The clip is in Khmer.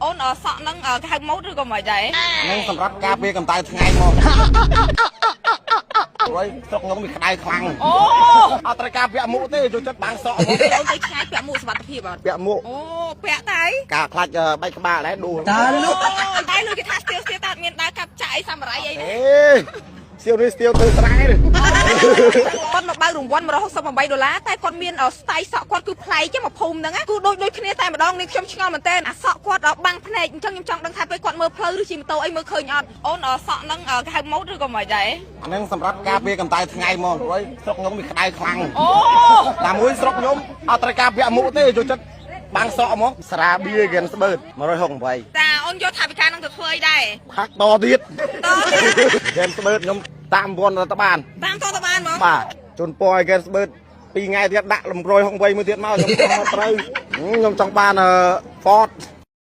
អូនសក់ហ្នឹងគេហៅម៉ូតឬក៏មិនដែរនឹងសម្រាប់ការពារកម្ដៅថ្ងៃមករួយស្រុកខ្ញុំមានក្តៅខ្លាំងអូអត់ត្រូវការពាក់មួកទេចូលចិត្តបាំងសក់មកអូនទៅឆ្ងាយពាក់មួកសុវត្ថិភាពអត់ពាក់មួកអូពាក់តែការខ្លាច់បែកក្បាលដែរដួលតែលុយគេថាស្ទៀវតែអត់មានដើរកាប់ចាក់អីសាមរៃអីទេស្ទៀវនេះស្ទៀវទៅស្រែគាត់មកបើករង្វាន់$168តែគាត់មានស្ទាយសក់គាត់គឺប្លែកចេះមកភូមិហ្នឹងគឺដូចគ្នាតែម្ដងនេះខ្ញុំឆ្ងល់មែនតើអាសក់គាត់បាំងភ្នែកអញ្ចឹងខ្ញុំចង់ដឹងថាពេលគាត់មើលផ្លូវឬជិះម៉ូតូអីមើលឃើញអត់អូនសក់ហ្នឹងគេហៅម៉ូតឬក៏មិនដែរអាហ្នឹងសម្រាប់ការពារកម្ដៅថ្ងៃមករួយស្រុកខ្ញុំមានក្តៅខ្លាំងអូតែមួយស្រុកខ្ញុំអត់ត្រូវការពាក់មួកទេចូលចិត្តបាំងសក់មកស្រាបៀហ្គេនស្បឺត168តាអូនយកថាវិការនឹងទៅធ្វើអីដែរផាក់តទៀតហ្គេនស្បឺតខ្ញុំតាមប្រព័ន្ធរដ្ឋបាលតាមតបានហ្មងបាទជូនពរឲ្យហ្គេនស្បឺត2ថ្ងៃទៀតដាក់លំរយ68មួយទៀតមកខ្ញុំត្រូវខ្ញុំចង់បានFord